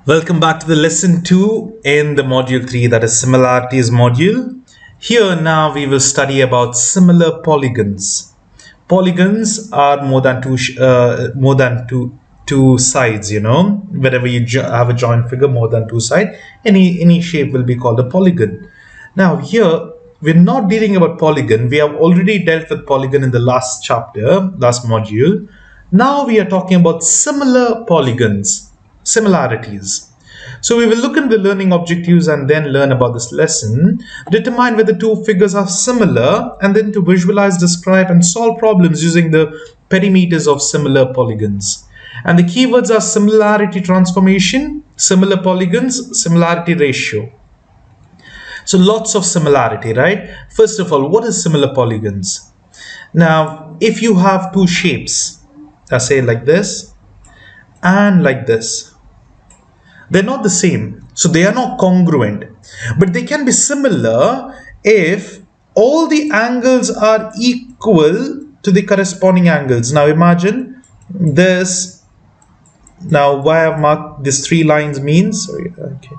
Welcome back to the lesson 2 in the module 3, that is similarities module. Here now we will study about similar polygons. Polygons are more than two sides, whenever you have a joint figure more than two sides, any shape will be called a polygon. Now here we're not dealing about polygon. We have already dealt with polygon in the last chapter, last module. Now we are talking about similar polygons, similarities. So we will look into the learning objectives and then learn about this lesson, determine whether two figures are similar, and then to visualize, describe, and solve problems using the perimeters of similar polygons. And the keywords are similarity transformation, similar polygons, similarity ratio. So lots of similarity, right? First of all, what is similar polygons? Now, if you have two shapes, let's say like this and like this, they're not the same, so they are not congruent, but they can be similar if all the angles are equal to the corresponding angles. Now imagine this. Now why I've marked these three lines means, sorry, okay,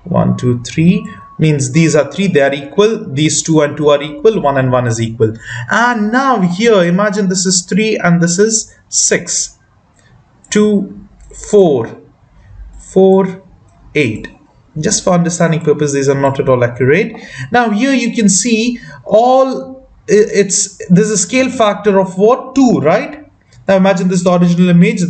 1 2 3 means these are three, they are equal, these 2 and 2 are equal, 1 and 1 is equal. And now here imagine this is 3 and this is 6, 2 4 4 8. Just for understanding purpose, these are not at all accurate. Now here you can see there's a scale factor of what? 2, right? Now imagine this is the original image.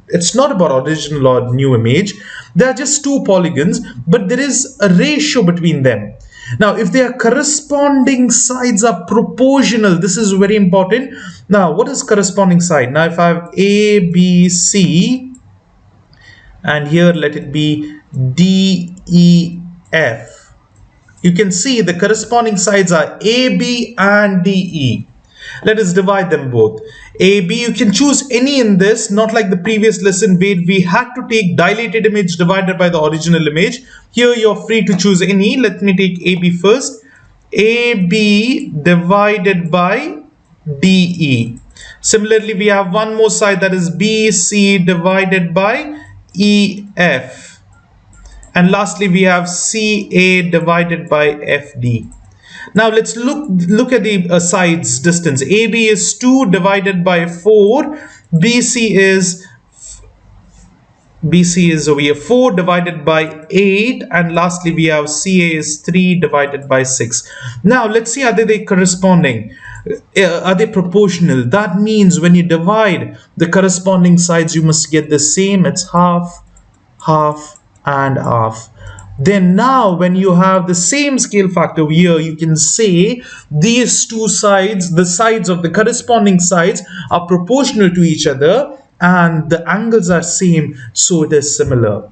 It's not about original or new image. They are just two polygons, but there is a ratio between them. Now if their corresponding sides are proportional, this is very important. Now what is corresponding side? Now if I have A, B, C, and here let it be D, E, F, you can see the corresponding sides are A, B and D, E. Let us divide them both. A, B, you can choose any in this, not like the previous lesson where we had to take dilated image divided by the original image. Here you're free to choose any. Let me take A, B first. A, B divided by D, E. Similarly, we have one more side, that is B, C divided by E, F. And lastly, we have C, A divided by F, D. Now let's look at the sides distance. AB is 2 divided by 4. BC is over here 4 divided by 8, and lastly we have CA is 3 divided by 6. Now let's see, are they corresponding? Are they proportional? That means when you divide the corresponding sides, you must get the same. It's half, half, and half. Then now when you have the same scale factor here, you can say these two sides, the sides of the corresponding sides, are proportional to each other and the angles are same, so it is similar.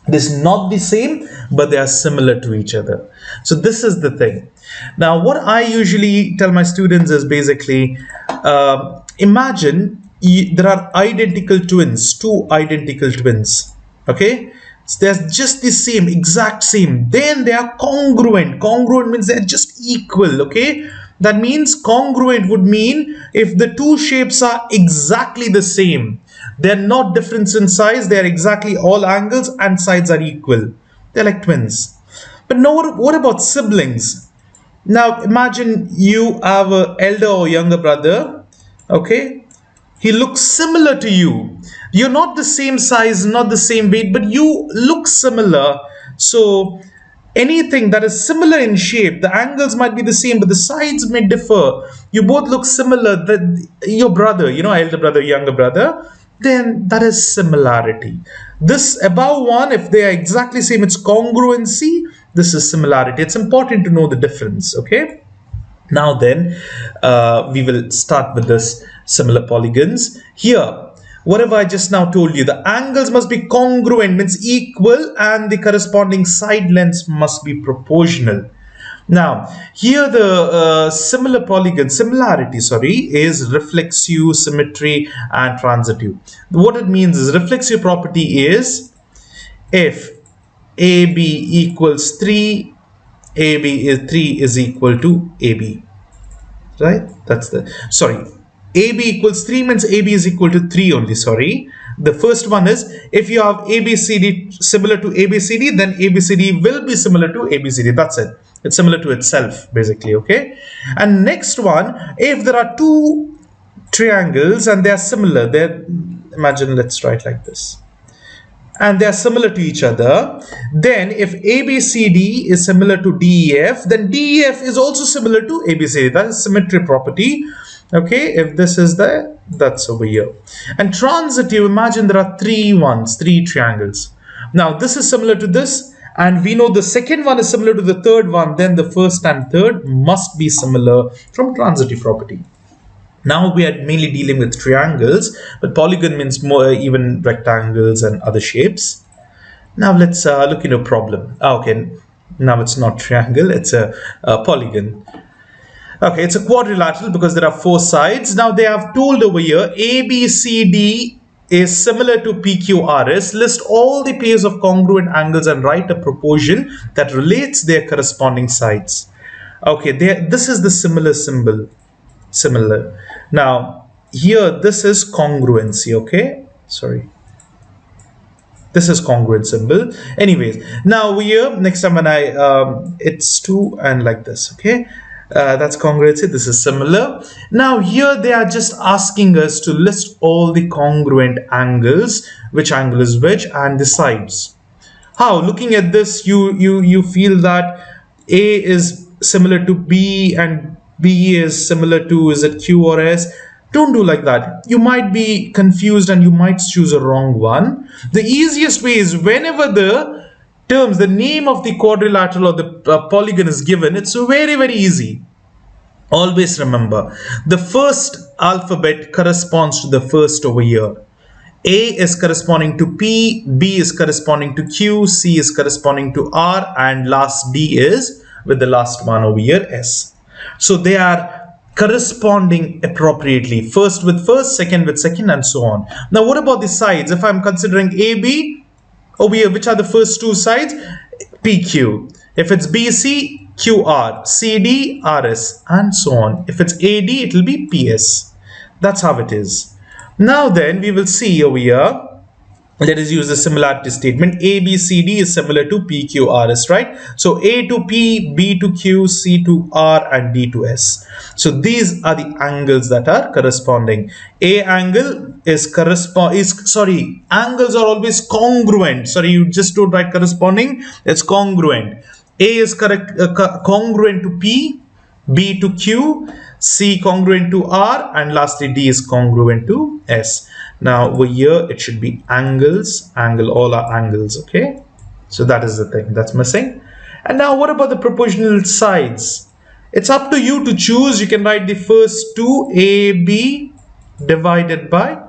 This is not the same, but they are similar to each other. So this is the thing. Now what I usually tell my students is basically, imagine there are identical twins, two identical twins, okay? They're just the same, exact same. Then they are congruent. Congruent means they're just equal, okay? That means congruent would mean if the two shapes are exactly the same. They're not different in size. They're exactly all angles and sides are equal. They're like twins. But now what about siblings? Now imagine you have an elder or younger brother, okay? He looks similar to you. You're not the same size, not the same weight, but you look similar. So anything that is similar in shape, the angles might be the same, but the sides may differ. You both look similar. Your brother, elder brother, younger brother, then that is similarity. This above one, if they are exactly same, it's congruency. This is similarity. It's important to know the difference, okay? Now then, we will start with this similar polygons. Here, whatever I just now told you, the angles must be congruent, means equal, and the corresponding side lengths must be proportional. Now, here the similarity is reflexive, symmetry, and transitive. What it means is reflexive property is if AB equals 3, AB is 3 is equal to AB, right? AB equals 3 means AB is equal to 3 only, The first one is, if you have ABCD similar to ABCD, then ABCD will be similar to ABCD. That's it. It's similar to itself, basically, okay? And next one, if there are two triangles and they are similar, imagine, let's try it like this, and they are similar to each other, then if ABCD is similar to DEF, then DEF is also similar to ABCD. That is symmetry property. Okay, if this is there, that's over here. And transitive, imagine there are three triangles. Now this is similar to this, and we know the second one is similar to the third one, then the first and third must be similar from transitive property. Now we are mainly dealing with triangles, but polygon means more even rectangles and other shapes. Now let's look into a problem. Okay, now it's not triangle, it's a polygon. Okay, it's a quadrilateral because there are four sides. Now they have told over here ABCD is similar to PQRS. List all the pairs of congruent angles and write a proportion that relates their corresponding sides. Okay, this is the similar symbol. Similar. Now here this is congruency. Okay, sorry, this is congruent symbol. Anyways, now here next time when I it's 2 and like this. Okay, that's congruency. This is similar. Now here they are just asking us to list all the congruent angles, which angle is which, and the sides. How, looking at this, you feel that A is similar to B and B is similar to, is it Q or S? Don't do like that. You might be confused and you might choose a wrong one. The easiest way is, whenever the terms, the name of the quadrilateral or the polygon is given, it's very easy. Always remember, the first alphabet corresponds to the first over here. A is corresponding to P, B is corresponding to Q, C is corresponding to R, and last D is with the last one over here, S. So they are corresponding appropriately, first with first, second with second, and so on. Now what about the sides? If I'm considering AB over here, which are the first two sides? PQ. If it's BC, QR, CD, RS, and so on. If it's AD, it will be PS. That's how it is. Now then, we will see over here. Let us use the similarity statement. ABCD is similar to PQRS, right? So A to P, B to Q, C to R, and D to S. So these are the angles that are corresponding. A angle is angles are always congruent. Sorry, you just don't write corresponding. It's congruent. A is congruent to P, B to Q, C congruent to R, and lastly D is congruent to S. Now over here it should be angles, all are angles. Okay, so that is the thing that's missing. And now what about the proportional sides? It's up to you to choose. You can write the first two, AB divided by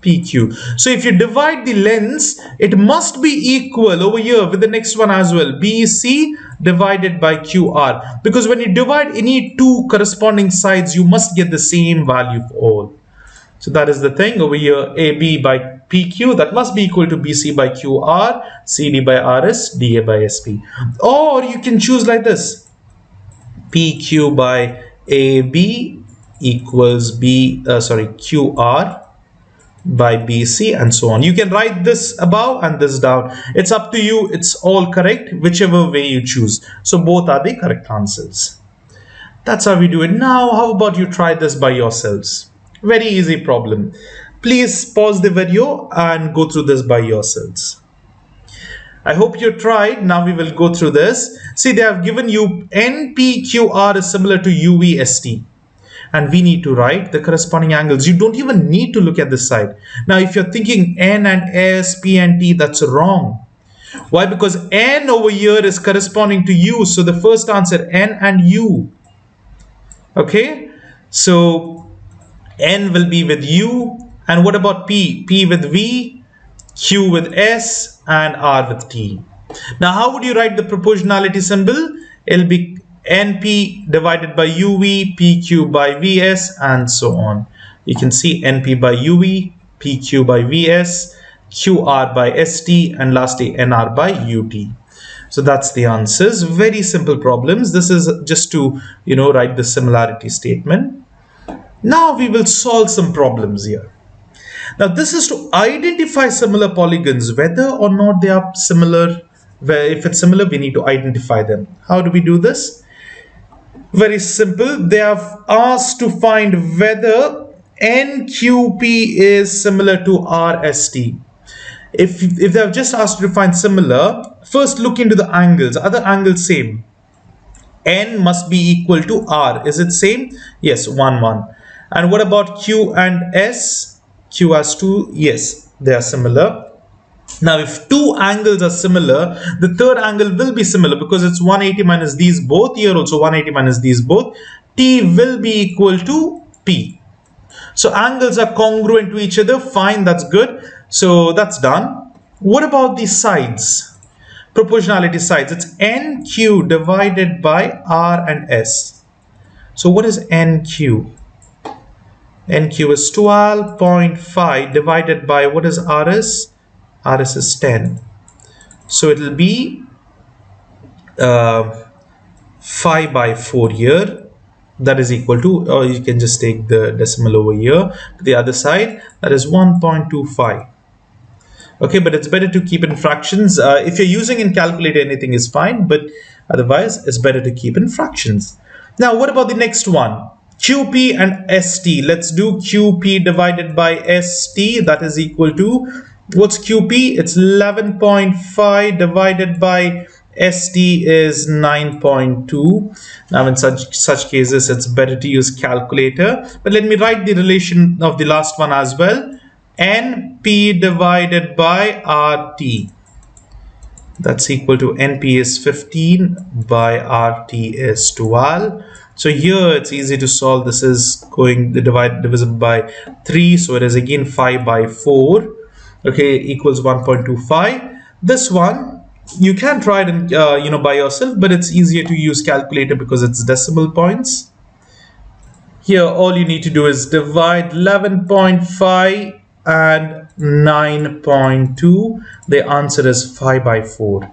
PQ. So if you divide the lengths, it must be equal over here with the next one as well, BC divided by QR, because when you divide any two corresponding sides, you must get the same value for all. So that is the thing over here, AB by PQ, that must be equal to BC by QR, CD by RS, DA by SP. Or you can choose like this, PQ by AB equals QR by BC, and so on. You can write this above and this down. It's up to you. It's all correct, whichever way you choose. So both are the correct answers. That's how we do it. Now, how about you try this by yourselves? Very easy problem. Please pause the video and go through this by yourselves. I hope you tried. Now we will go through this. See, they have given you NPQR is similar to UVST. And we need to write the corresponding angles. You don't even need to look at this side. Now, if you're thinking N and S, P and T, that's wrong. Why? Because N over here is corresponding to U. So the first answer, N and U. Okay. So N will be with U. And what about P? P with V, Q with S, and R with T. Now, how would you write the proportionality symbol? It'll be NP divided by UV, PQ by VS, and so on. You can see NP by UV, PQ by VS, QR by ST, and lastly NR by UT. So that's the answers. Very simple problems. This is just to, write the similarity statement. Now we will solve some problems here. Now this is to identify similar polygons, whether or not they are similar. Where if it's similar, we need to identify them. How do we do this? Very simple. They have asked to find whether NQP is similar to RST. If they have just asked to find similar, first look into the angles. Are the angles same? N must be equal to R. Is it same? Yes, 1, 1. And what about Q and S? Q has 2. Yes, they are similar. Now, if two angles are similar, the third angle will be similar because it's 180 minus these both. Here also 180 minus these both. T will be equal to P. So angles are congruent to each other. Fine, that's good. So that's done. What about the sides? Proportionality sides. It's NQ divided by R and S. So what is NQ? NQ is 12.5 divided by what is RS? RS is 10. So it will be 5 by 4 here. That is equal to, or you can just take the decimal over here to the other side. That is 1.25. Okay, but it's better to keep in fractions. If you're using in calculator, anything is fine, but otherwise it's better to keep in fractions. Now, what about the next one? QP and ST. Let's do QP divided by ST. That is equal to, what's QP? It's 11.5 divided by ST is 9.2. Now, in such cases, it's better to use calculator. But let me write the relation of the last one as well. NP divided by RT. That's equal to NP is 15 by RT is 12. So here it's easy to solve. This is going to divisible by 3. So it is again 5 by 4. Okay, equals 1.25. This one you can try it by yourself, but it's easier to use calculator because it's decimal points. Here all you need to do is divide 11.5 and 9.2. The answer is 5 by 4.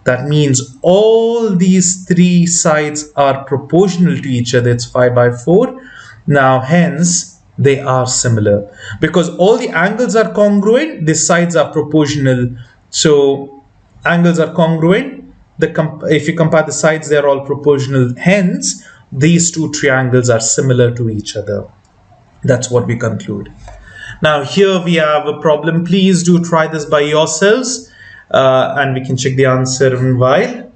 That means all these three sides are proportional to each other. It's 5 by 4. Now hence they are similar because all the angles are congruent, the sides are proportional. So angles are congruent. If you compare the sides, they are all proportional. Hence these two triangles are similar to each other. That's what we conclude. Now here we have a problem. Please do try this by yourselves and we can check the answer in a while.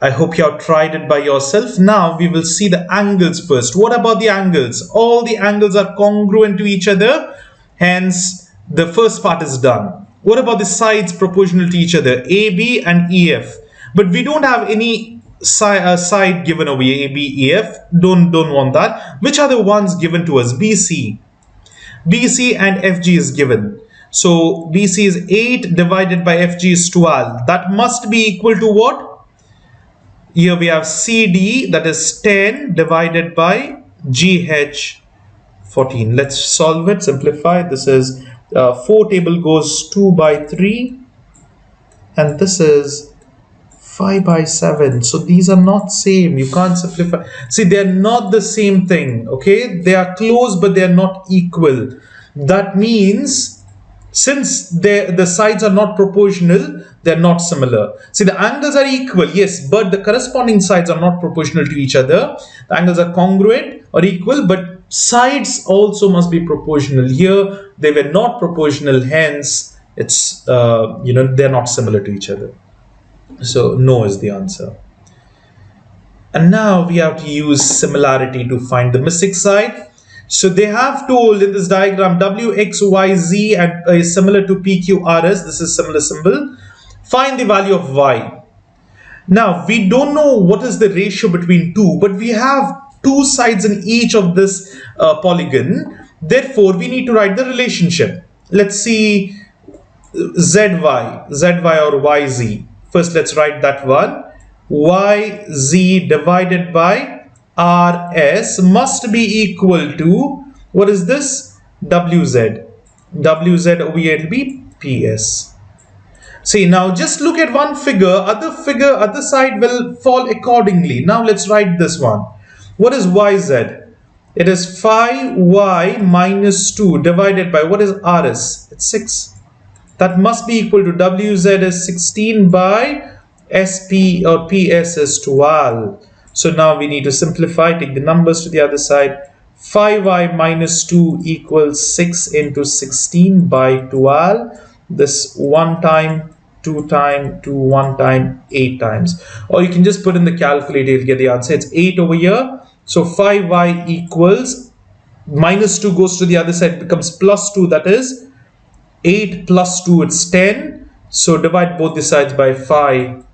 I hope you have tried it by yourself. Now we will see the angles first. What about the angles? All the angles are congruent to each other. Hence the first part is done. What about the sides proportional to each other? AB and EF. But we don't have any side given over here. AB, EF. Don't want that. Which are the ones given to us? BC. BC and FG is given. So BC is 8 divided by FG is 12. That must be equal to what? Here we have CD, that is 10 divided by GH 14. Let's solve it, simplify. This is 4 table goes 2 by 3 and this is 5 by 7. So these are not same. You can't simplify. See, they're not the same thing. Okay, they are close but they are not equal. That means since the sides are not proportional, they're not similar. See, the angles are equal, yes, but the corresponding sides are not proportional to each other. The angles are congruent or equal, but sides also must be proportional. Here they were not proportional, hence it's they're not similar to each other. So no is the answer. And now we have to use similarity to find the missing side. So they have told in this diagram WXYZ and is similar to PQRS. This is similar symbol. Find the value of Y. Now we don't know what is the ratio between two, but we have two sides in each of this polygon. Therefore, we need to write the relationship. Let's see ZY or YZ. First, let's write that one. YZ divided by RS must be equal to, what is this? WZ. WZ over here will be PS. See, now just look at one figure, other side will fall accordingly. Now let's write this one. What is YZ? It is 5y minus 2 divided by, what is RS? It's 6. That must be equal to WZ is 16 by SP or PS is 12. So now we need to simplify, take the numbers to the other side. 5y minus 2 equals 6 into 16 by 12. This 1 time, 2 time, 2, 1 time, 8 times. Or you can just put in the calculator, you'll get the answer. It's 8 over here. So 5y equals, minus 2 goes to the other side, becomes plus 2, that is 8 plus 2, it's 10. So divide both the sides by 5.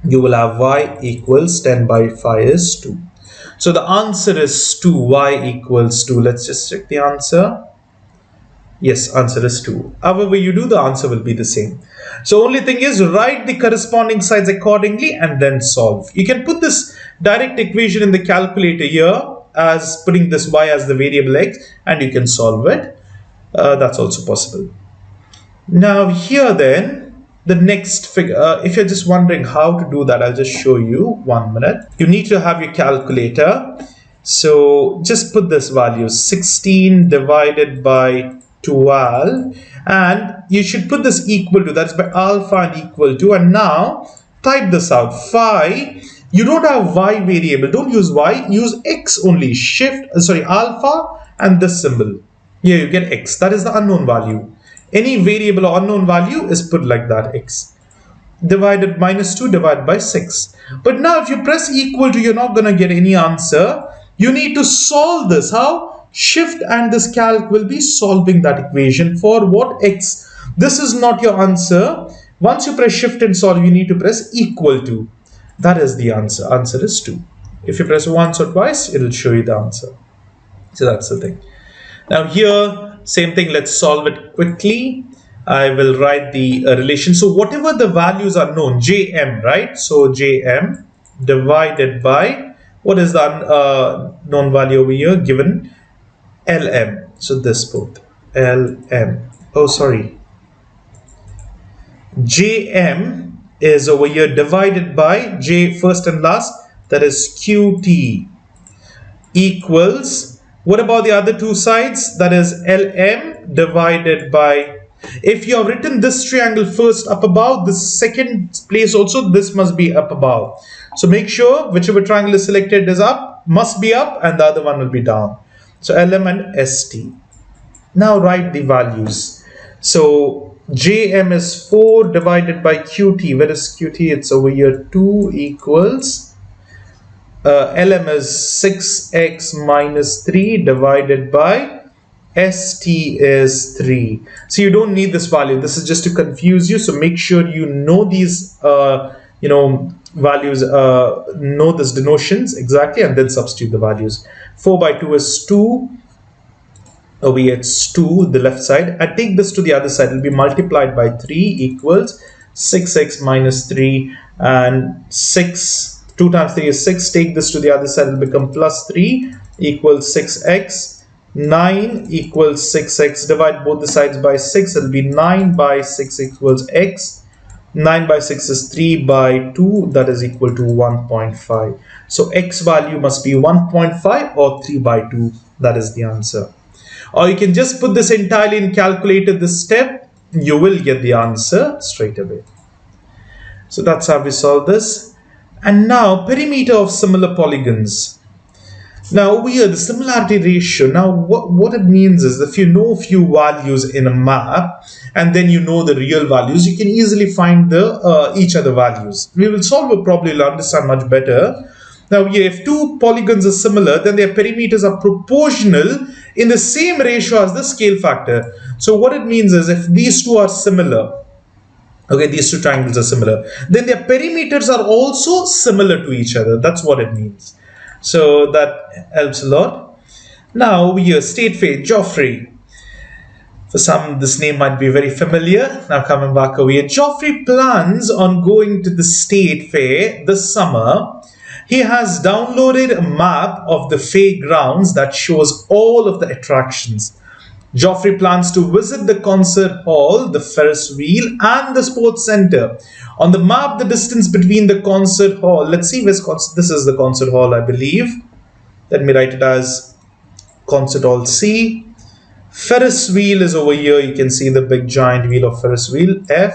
You will have y equals 10 by 5 is 2. So the answer is 2. Y equals 2. Let's just check the answer. Yes, answer is 2. However you do, the answer will be the same. So only thing is, write the corresponding sides accordingly and then solve. You can put this direct equation in the calculator here as putting this y as the variable x, and you can solve it. That's also possible. Now here then, the next figure, if you're just wondering how to do that, I'll just show you. 1 minute. You need to have your calculator. So just put this value, 16 divided by 12, and you should put this equal to, that's by alpha and equal to, and now type this out. 5, you don't have y variable, don't use y, use x only. Alpha and this symbol. Here you get x, that is the unknown value. Any variable or unknown value is put like that, x. Divided minus 2 divided by 6. But now if you press equal to, you're not going to get any answer. You need to solve this. How? Shift and this calc will be solving that equation for what? X. This is not your answer. Once you press shift and solve, you need to press equal to. That is the answer. Answer is 2. If you press once or twice, it will show you the answer. So that's the thing. Now here, same thing, let's solve it quickly. I will write the relation. So whatever the values are known, Jm, right? So Jm divided by, what is the known value over here given? Lm. So this both, Lm. Oh, sorry. Jm is over here divided by J first and last, that is Qt, equals, what about the other two sides? That is Lm divided by, if you have written this triangle first up above, the second place also, this must be up above. So make sure whichever triangle is selected is up, must be up, and the other one will be down. So Lm and St. Now write the values. So Jm is 4 divided by Qt. Where is Qt? It's over here, 2 equals, Lm is 6x minus 3 divided by St is 3. So you don't need this value. This is just to confuse you. So make sure you know these, values, know these denotions exactly, and then substitute the values. 4 by 2 is 2. Over here it's 2, the left side. I take this to the other side. It will be multiplied by 3 equals 6x minus 3, and 6. 2 times 3 is 6. Take this to the other side, it will become plus 3 equals 6x. 9 equals 6x. Divide both the sides by 6. It will be 9 by 6 equals x. 9 by 6 is 3 by 2. That is equal to 1.5. So x value must be 1.5 or 3 by 2. That is the answer. Or you can just put this entirely in calculator, this step. You will get the answer straight away. So that's how we solve this. And now perimeter of similar polygons. Now over here, the similarity ratio. Now what it means is, if you know a few values in a map and then you know the real values, you can easily find the each other values. We will solve it, probably will understand much better. Now here, if two polygons are similar, then their perimeters are proportional in the same ratio as the scale factor. So what it means is, if these two are similar, okay, these two triangles are similar, then their perimeters are also similar to each other. That's what it means. So that helps a lot. Now over here, state fair, Geoffrey. For some, this name might be very familiar. Now coming back over here, Geoffrey plans on going to the state fair this summer. He has downloaded a map of the fair grounds that shows all of the attractions. Geoffrey plans to visit the concert hall, the Ferris wheel, and the sports center. On the map, the distance between the concert hall, let's see where's concert. This is the concert hall, I believe. Let me write it as concert hall C. Ferris wheel is over here. You can see the big giant wheel of Ferris wheel F.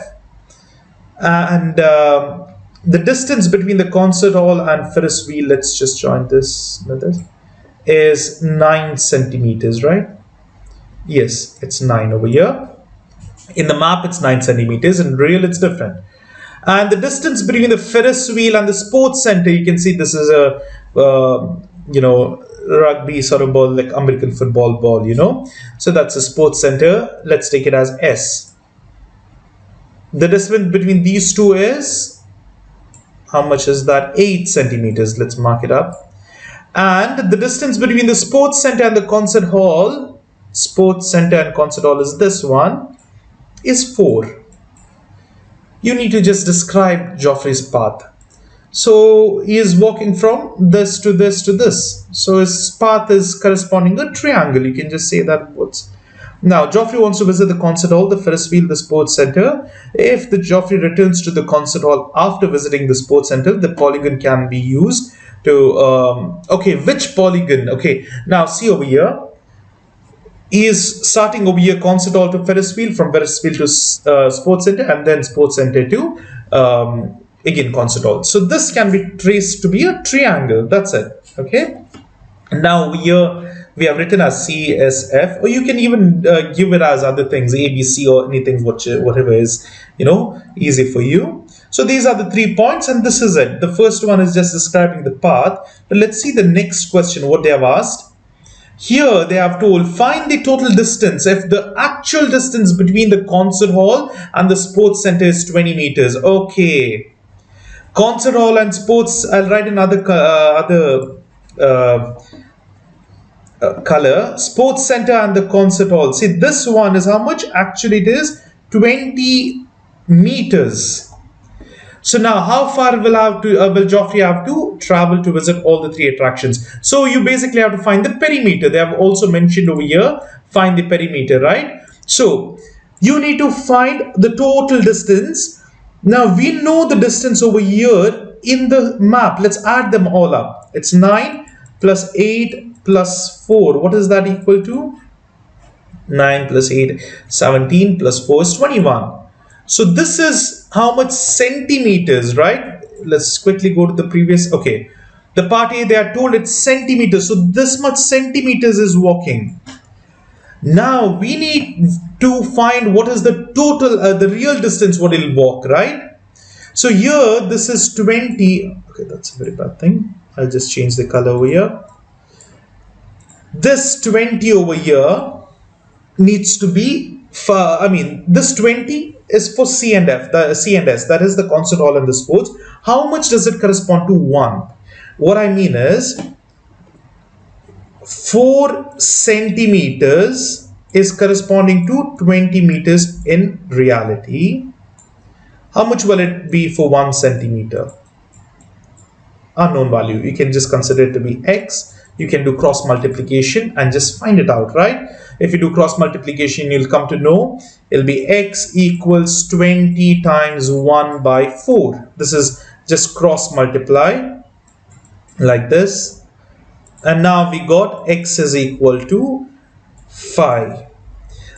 And the distance between the concert hall and Ferris wheel, let's just join this method, is 9 centimeters, right? Yes, it's 9 over here. In the map, it's 9 centimeters. In real, it's different. And the distance between the Ferris wheel and the sports center, you can see this is a, rugby sort of ball, like American football ball, So that's a sports center. Let's take it as S. The distance between these two is, how much is that? 8 centimeters. Let's mark it up. And the distance between the sports center and the concert hall, is this one, is 4. You need to just describe Geoffrey's path. So he is walking from this to this to this. So his path is corresponding to a triangle. You can just say that words. Now, Geoffrey wants to visit the concert hall, the Ferris wheel, the sports center. If the Geoffrey returns to the concert hall after visiting the sports center, the polygon can be used to, okay, which polygon? Okay, now see over here. He is starting over here, concert hall to Ferris wheel, from Ferris wheel to sports center, and then sports center to, again, concert hall. So this can be traced to be a triangle. That's it. Okay. Now here we have written as C, S, F, or you can even give it as other things, A, B, C, or anything, whatever is, easy for you. So these are the 3 points, and this is it. The first one is just describing the path. But let's see the next question, what they have asked. Here they have told, find the total distance if the actual distance between the concert hall and the sports center is 20 meters. Okay. Concert hall and sports, I'll write another color. Sports center and the concert hall. See, this one is how much? Actually, it is 20 meters. So now, how far will Geoffrey have to travel to visit all the 3 attractions? So you basically have to find the perimeter. They have also mentioned over here, find the perimeter, right? So you need to find the total distance. Now we know the distance over here in the map. Let's add them all up. It's 9 plus 8 plus 4. What is that equal to? 9 plus 8, 17 plus 4 is 21. So this is how much centimeters, right? Let's quickly go to the previous. Okay, the part A, they are told it's centimeters. So this much centimeters is walking. Now we need to find what is the total, the real distance what it'll walk, right? So here this is 20. Okay, that's a very bad thing. I'll just change the color over here. This 20 over here needs to be, this 20 is for C and F, the C and S, that is the concert hall and the sports. How much does it correspond to 1? What I mean is 4 centimeters is corresponding to 20 meters in reality. How much will it be for 1 centimeter? Unknown value. You can just consider it to be X. You can do cross multiplication and just find it out, right? If you do cross multiplication, you'll come to know it'll be X equals 20 times 1 by 4. This is just cross multiply like this. And now we got X is equal to 5.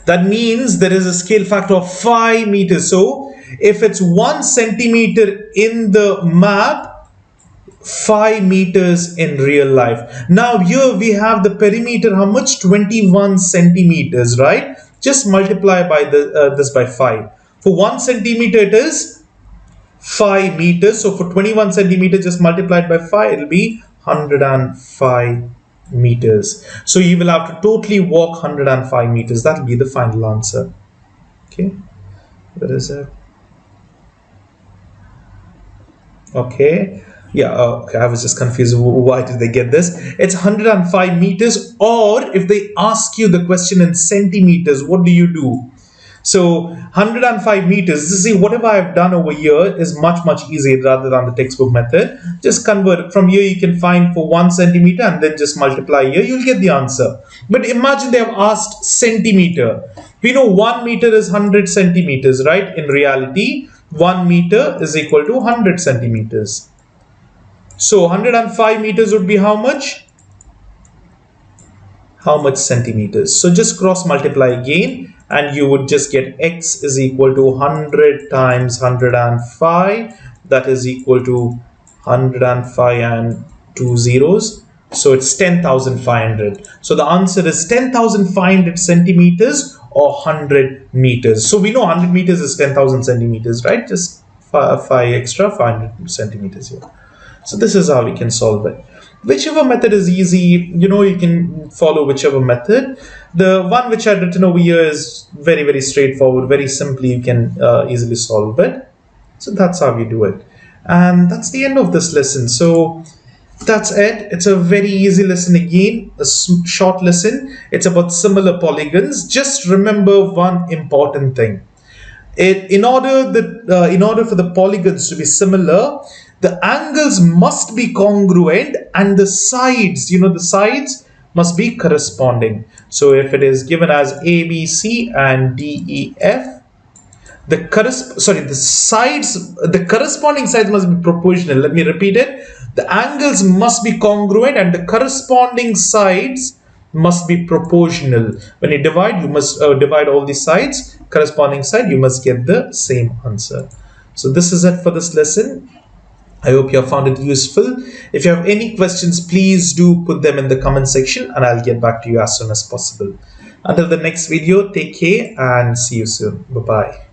That means there is a scale factor of 5 meters. So if it's 1 centimeter in the map, 5 meters in real life. Now here we have the perimeter, how much? 21 centimeters, right? Just multiply by this by 5. For 1 centimeter it is 5 meters. So for 21 centimeters, just multiplied by 5, it will be 105 meters. So you will have to totally walk 105 meters. That will be the final answer. Okay, where is it? Okay. Yeah, okay, I was just confused. Why did they get this? It's 105 meters, or if they ask you the question in centimeters, what do you do? So 105 meters, see, whatever I've done over here is much easier rather than the textbook method. Just convert. From here you can find for 1 centimeter and then just multiply here. You'll get the answer. But imagine they have asked centimeter. We know 1 meter is 100 centimeters, right? In reality, 1 meter is equal to 100 centimeters. So 105 meters would be how much? how much centimeters. So just cross multiply again, and you would just get x is equal to 100 times 105. That is equal to 105 and two zeros. So it's 10,500. So the answer is 10,500 centimeters or 100 meters. So we know 100 meters is 10,000 centimeters, right? Just 5 extra, 500 centimeters here. So this is how we can solve it. Whichever method is easy, you can follow whichever method. The one which I've written over here is very, very straightforward, very simply you can easily solve it. So that's how we do it. And that's the end of this lesson. So that's it. It's a very easy lesson again, a short lesson. It's about similar polygons. Just remember one important thing. In order for the polygons to be similar, the angles must be congruent and the sides must be corresponding. So if it is given as ABC and DEF, the corresponding sides must be proportional. Let me repeat it. The angles must be congruent and the corresponding sides must be proportional. When you divide, you must divide all the sides, corresponding side, you must get the same answer. So this is it for this lesson. I hope you have found it useful. If you have any questions, please do put them in the comment section and I'll get back to you as soon as possible. Until the next video, take care and see you soon. Bye-bye.